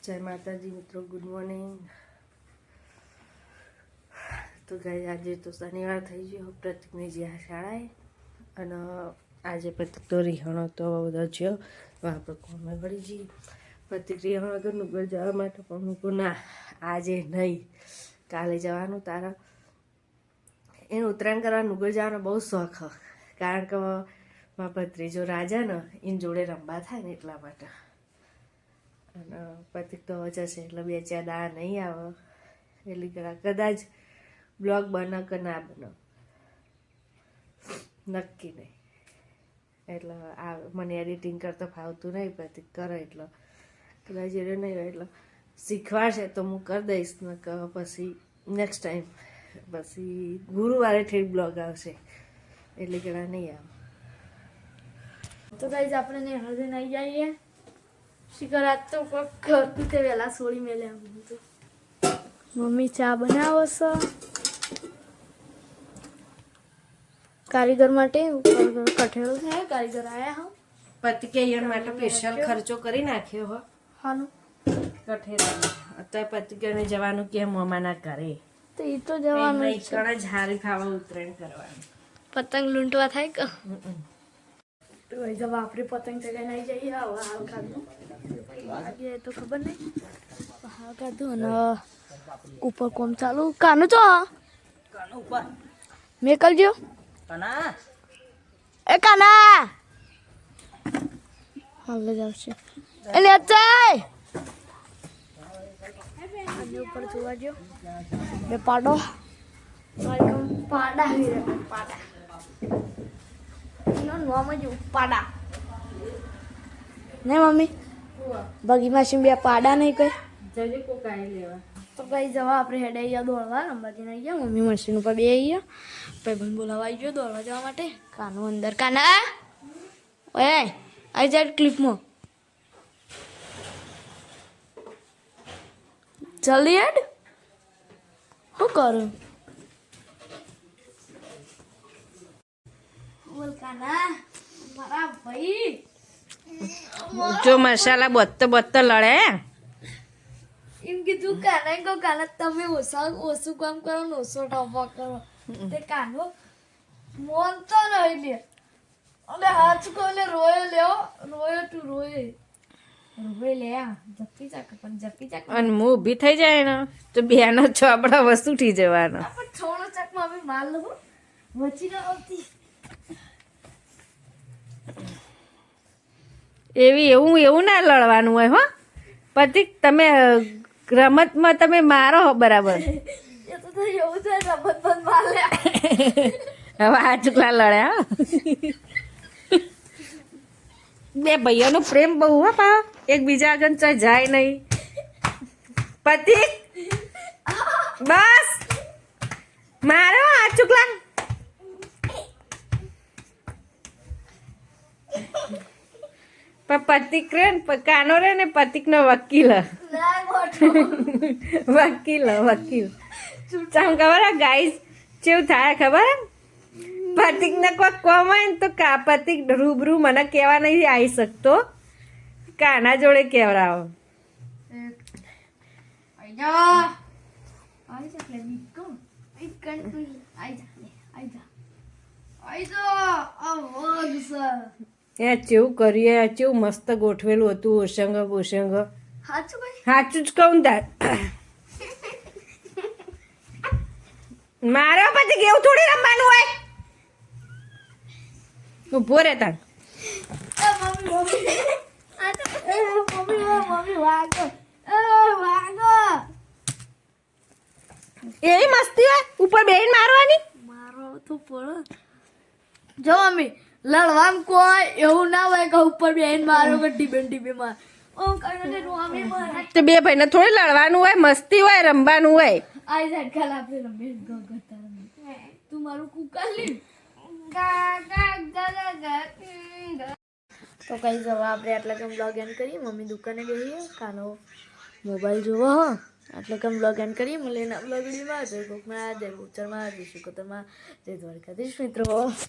जय माताजी मित्रों, गुड मॉर्निंग। तो गाइस आज तो शनिवार थी गयो, प्रतीक ने ज्या शाळाए अने आज प्रतीक तो रिहाणो तो બધો ज्यो वहाँ पर कोमे वળી जी प्रतीक रिहाणो तो नुगर जवा माटे पण मुको ना आजे नहीं काले जवानुं तारा एने उत्तरायण करवा नुगर जवानो बहु शौख ह कारण के मारा भत्रीजो राजा ने इन जोड़े रमवा थाय ने એટલા માટે અને પ્રતીક તો જશે એટલે બે ચાર દાડા નહીં આવે એટલે કદાચ બ્લોગ બને કે ના બને નક્કી નહીં એટલે આ મને એડિટિંગ કરતા ફાવતું નહીં પ્રતીક કરે એટલે કદાચ એ નહીં હોય એટલે શીખવાડશે તો હું કરી દઈશ ને કે પછી નેક્સ્ટ ટાઈમ પછી ગુરુવારે ઠેઠ બ્લોગ આવશે એટલે કડા નહીં આવે તો ગાઈસ આપણે ને હળદે નહીં જઈએ शिकरात तो करती ते वेला सोड़ी मेले तो मम्मी चा बनावो छ कारीगर माटे ऊपर कठेलो है कारीगर आया हम पति के यन माटे स्पेशल खर्चो करी नाख्यो हो हानु कठेला अतः पति के ने जवानो के मोमा ना करे तो ई तो जवानो नहीं कणा झारी खावा उतरण करवानी पतंग लूंटवा थाय क तो भाई जब आपरे पतंग चगे नहीं जाइए हवा हाल का दो आगे तो खबर नहीं हाल का दो ना ऊपर कौन चालू कानो तो कानो ऊपर मैं कल जो काना ए काना हाल ले जाओ से ए ले आते आगे ऊपर चुआ जो बे पाडो वेलकम पाडा ही रे पाडा पाड़ा नहीं मम्मी बगी मशीन भी पाड़ा नहीं कोई जजे को काई लेवा तो भाई जवा आपरे हेडे या दौड़वा अंबाजी नहीं गया मम्मी मशीन पर बे आई पे बन बोलावा आई जो दौड़वा जवा माटे कानो अंदर काना ओए आई जा क्लिप में जल्दी हेड हो करूं बोल काना मारा भाई जो मसाला बत्त लड़े इनकी तू काना को काना तमे ओसु काम करो ओसो टॉप करो ते कानो मोन तो नहीं ले अरे हाथ को ले रोयो तू रोए ले जप्पी चक अन मुंह भी થઈ જાય ને તો બેનો ચોપડા વસ્તુ ઉઠી જવાનો પણ થોડો ચક માં भी मार लो વચી ના આવતી એવું ના લડવાનું હોય હો પ્રતીક તમે રમતમાં તમે મારો બરાબર એ તો એવું છે રમત બંધ માર લે હવે આ ચૂકલા લડ્યા બે ભાઈઓનો પ્રેમ બહુ હો પા એકબીજા આગળ જાય નહીં પ્રતીક બસ મારો આ ચૂકલા પતિક રે કાનો રે ને પતિક નો વકીલ વકીલ ચમ ખબર ગાઈસ કેવું થાય ખબર પતિક ને કોઈ કોમ હોય ને તો પતિક રૂબરૂ મને કહેવા નહીં આવી શકતો કાના જોડે કેવરાવો એ કેવું કરીએ કેવું મસ્ત ગોઠવેલું હતું ઓશંગ સાચું જ કહું તાર મારો પછી કેવું થોડી રમવાનું હોય ઉભો રે તાર એવી મસ્તી હોય ઉપર બેહીને મારવાની મારો તો પડે જો મમ્મી લડવામ કોઈ એવું ના હોય કે ઉપર બેન મારો કે ડીબે માર ઓ કાને રોમે માર તે બે ભાઈને થોડી લડવાનું હોય મસ્તી હોય રમવાનું હોય આઈ જાય કાલ આપણે રમે ગગતા તું મારું કુકા લે તો કઈ જવા આપણે આટલા કેમ બ્લોગ એન્ડ કરીએ મમ્મી દુકાને ગઈએ કાનો મોબાઈલ જોવો હો આટલા કેમ બ્લોગ એન્ડ કરીએ મળીને બ્લોગ વિડીયોમાં જય ગોકમાં જય ઉચ્ચરમાં જય શુકતરમાં જય દ્વારકાધીશ મિત્રો